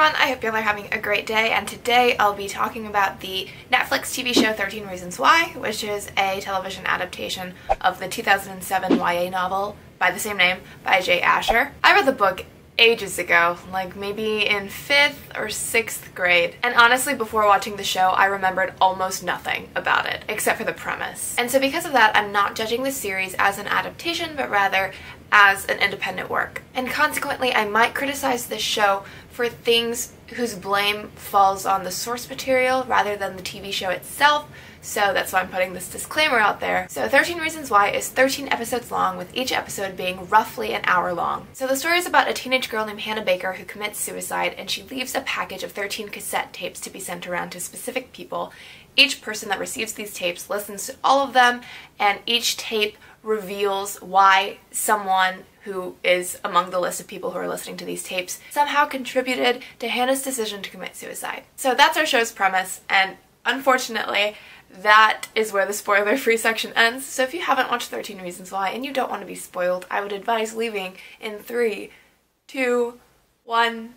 everyone, I hope y'all are having a great day, and today I'll be talking about the Netflix TV show 13 Reasons Why, which is a television adaptation of the 2007 YA novel by the same name by J. Asher. I read the book ages ago, like maybe in 5th or 6th grade, and honestly before watching the show I remembered almost nothing about it except for the premise. And so because of that, I'm not judging the series as an adaptation but rather as an independent work. And consequently I might criticize this show for things whose blame falls on the source material rather than the TV show itself, so that's why I'm putting this disclaimer out there. So 13 Reasons Why is 13 episodes long, with each episode being roughly an hour long. So the story is about a teenage girl named Hannah Baker who commits suicide, and she leaves a package of 13 cassette tapes to be sent around to specific people. Each person that receives these tapes listens to all of them, and each tape reveals why someone who is among the list of people who are listening to these tapes somehow contributed to Hannah's decision to commit suicide. So that's our show's premise, and unfortunately that is where the spoiler-free section ends. So if you haven't watched 13 Reasons Why and you don't want to be spoiled, I would advise leaving in 3, 2, 1,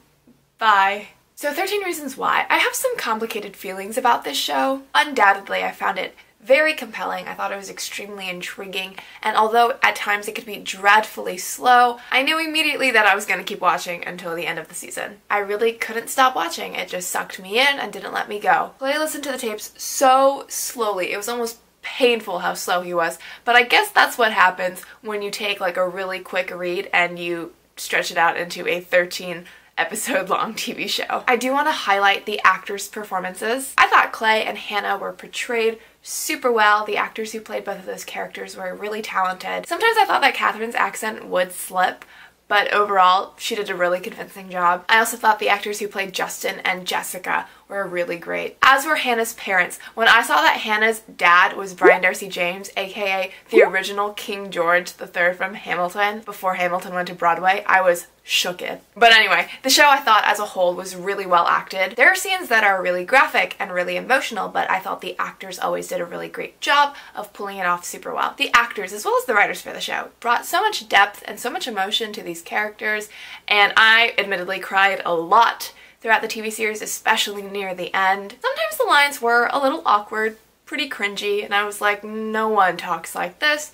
bye. So 13 Reasons Why. I have some complicated feelings about this show. Undoubtedly, I found it very compelling. I thought it was extremely intriguing, and although at times it could be dreadfully slow, I knew immediately that I was going to keep watching until the end of the season. I really couldn't stop watching. It just sucked me in and didn't let me go. Clay listened to the tapes so slowly. It was almost painful how slow he was, but I guess that's what happens when you take like a really quick read and you stretch it out into a 13 episode long TV show. I do want to highlight the actors' performances. I thought Clay and Hannah were portrayed super well. The actors who played both of those characters were really talented. Sometimes I thought that Catherine's accent would slip, but overall she did a really convincing job. I also thought the actors who played Justin and Jessica were really great, as were Hannah's parents. When I saw that Hannah's dad was Brian Darcy James, aka the original King George III from Hamilton, before Hamilton went to Broadway, I was shooketh. But anyway, the show I thought as a whole was really well acted. There are scenes that are really graphic and really emotional, but I thought the actors always did a really great job of pulling it off super well. The actors, as well as the writers for the show, brought so much depth and so much emotion to these characters, and I admittedly cried a lot throughout the TV series, especially near the end. Sometimes the lines were a little awkward, pretty cringy, and I was like, no one talks like this,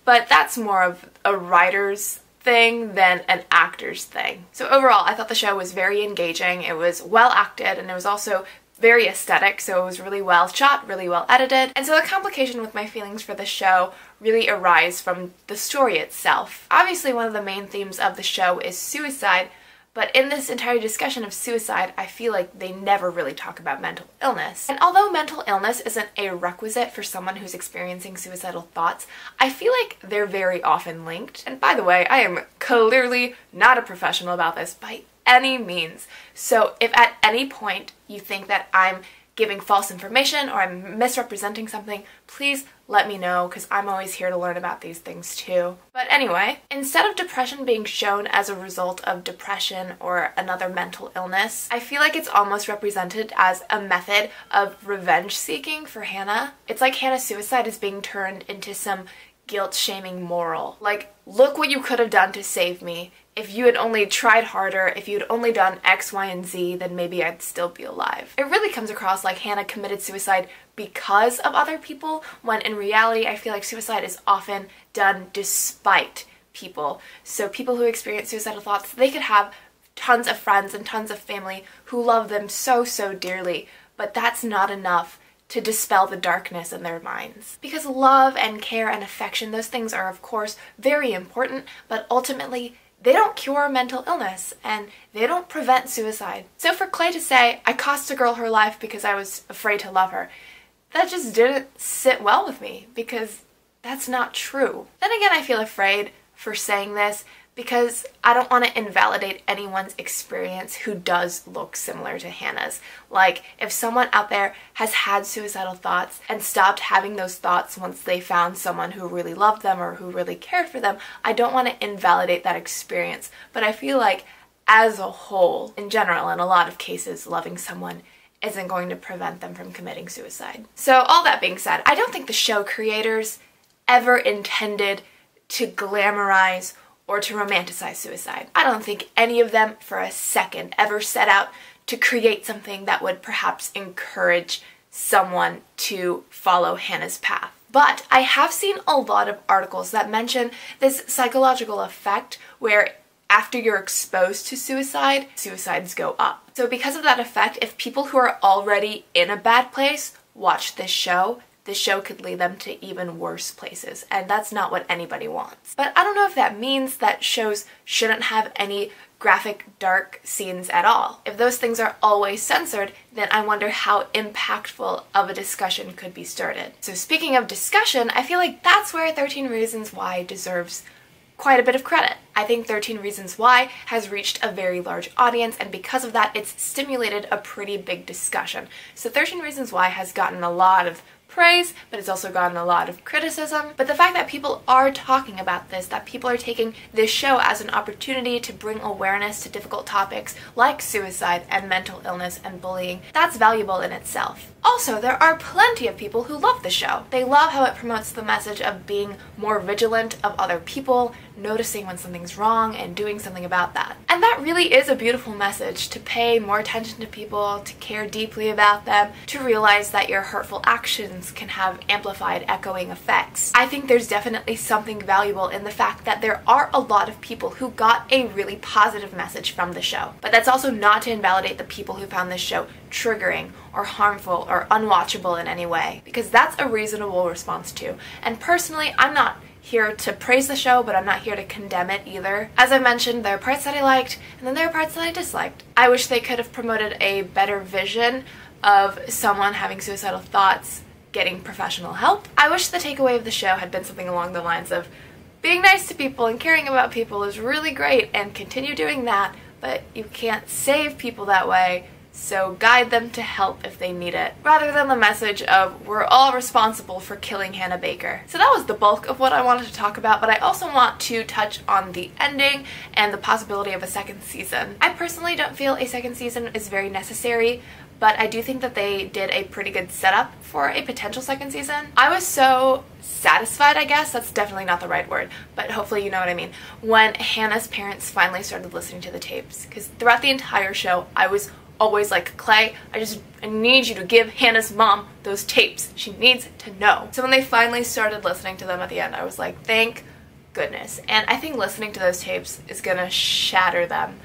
but that's more of a writer's thing than an actor's thing. So overall, I thought the show was very engaging. It was well acted, and it was also very aesthetic, so it was really well shot, really well edited. And so the complication with my feelings for the show really arise from the story itself. Obviously, one of the main themes of the show is suicide, but in this entire discussion of suicide, I feel like they never really talk about mental illness. And although mental illness isn't a requisite for someone who's experiencing suicidal thoughts, I feel like they're very often linked. And by the way, I am clearly not a professional about this by any means. So if at any point you think that I'm giving false information or I'm misrepresenting something, please let me know, because I'm always here to learn about these things too. But anyway, instead of depression being shown as a result of depression or another mental illness, I feel like it's almost represented as a method of revenge seeking for Hannah. It's like Hannah's suicide is being turned into some guilt-shaming moral. Like, look what you could have done to save me. If you had only tried harder, if you had only done X, Y, and Z, then maybe I'd still be alive. It really comes across like Hannah committed suicide because of other people, when in reality I feel like suicide is often done despite people. So people who experience suicidal thoughts, they could have tons of friends and tons of family who love them so, so dearly, but that's not enough to dispel the darkness in their minds. Because love and care and affection, those things are of course very important, but ultimately they don't cure mental illness, and they don't prevent suicide. So for Clay to say, I cost a girl her life because I was afraid to love her, that just didn't sit well with me, because that's not true. Then again, I feel afraid for saying this because I don't want to invalidate anyone's experience who does look similar to Hannah's. Like, if someone out there has had suicidal thoughts and stopped having those thoughts once they found someone who really loved them or who really cared for them, I don't want to invalidate that experience. But I feel like, as a whole, in general, in a lot of cases, loving someone isn't going to prevent them from committing suicide. So all that being said, I don't think the show creators ever intended to glamorize or to romanticize suicide. I don't think any of them for a second ever set out to create something that would perhaps encourage someone to follow Hannah's path. But I have seen a lot of articles that mention this psychological effect where after you're exposed to suicide, suicides go up. So because of that effect, if people who are already in a bad place watch this show could lead them to even worse places, and that's not what anybody wants. But I don't know if that means that shows shouldn't have any graphic, dark scenes at all. If those things are always censored, then I wonder how impactful of a discussion could be started. So speaking of discussion, I feel like that's where 13 Reasons Why deserves quite a bit of credit. I think 13 Reasons Why has reached a very large audience, and because of that, it's stimulated a pretty big discussion. So 13 Reasons Why has gotten a lot of praise, but it's also gotten a lot of criticism. But the fact that people are talking about this, that people are taking this show as an opportunity to bring awareness to difficult topics like suicide and mental illness and bullying, that's valuable in itself. Also, there are plenty of people who love the show. They love how it promotes the message of being more vigilant of other people, noticing when something's wrong and doing something about that. And that really is a beautiful message, to pay more attention to people, to care deeply about them, to realize that your hurtful actions can have amplified echoing effects. I think there's definitely something valuable in the fact that there are a lot of people who got a really positive message from the show. But that's also not to invalidate the people who found this show triggering or harmful or unwatchable in any way, because that's a reasonable response too. And personally, I'm not here to praise the show, but I'm not here to condemn it either. As I mentioned, there are parts that I liked, and then there are parts that I disliked. I wish they could have promoted a better vision of someone having suicidal thoughts getting professional help. I wish the takeaway of the show had been something along the lines of being nice to people and caring about people is really great, and continue doing that, but you can't save people that way, so guide them to help if they need it, rather than the message of we're all responsible for killing Hannah Baker. So that was the bulk of what I wanted to talk about, but I also want to touch on the ending and the possibility of a second season. I personally don't feel a second season is very necessary, but I do think that they did a pretty good setup for a potential second season. I was so satisfied, I guess, that's definitely not the right word, but hopefully you know what I mean, when Hannah's parents finally started listening to the tapes, because throughout the entire show I was always like, Clay, I need you to give Hannah's mom those tapes. She needs to know. So when they finally started listening to them at the end, I was like, thank goodness. And I think listening to those tapes is gonna shatter them,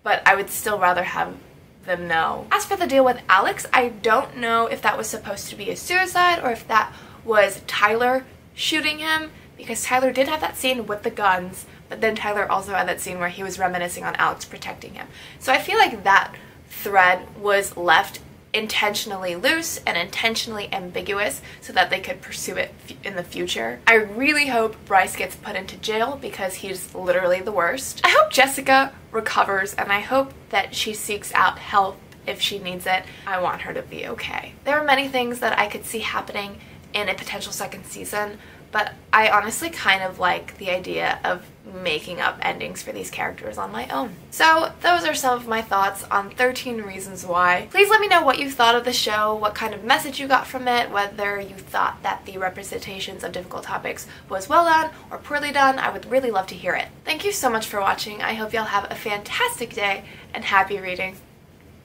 but I would still rather have them know. As for the deal with Alex, I don't know if that was supposed to be a suicide or if that was Tyler shooting him, because Tyler did have that scene with the guns, but then Tyler also had that scene where he was reminiscing on Alex protecting him. So I feel like that thread was left intentionally loose and intentionally ambiguous so that they could pursue it in the future. I really hope Bryce gets put into jail because he's literally the worst. I hope Jessica recovers, and I hope that she seeks out help if she needs it. I want her to be okay. There are many things that I could see happening in a potential second season, but I honestly kind of like the idea of making up endings for these characters on my own. So those are some of my thoughts on 13 Reasons Why. Please let me know what you thought of the show, what kind of message you got from it, whether you thought that the representations of difficult topics was well done or poorly done. I would really love to hear it. Thank you so much for watching. I hope y'all have a fantastic day and happy reading.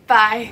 Bye!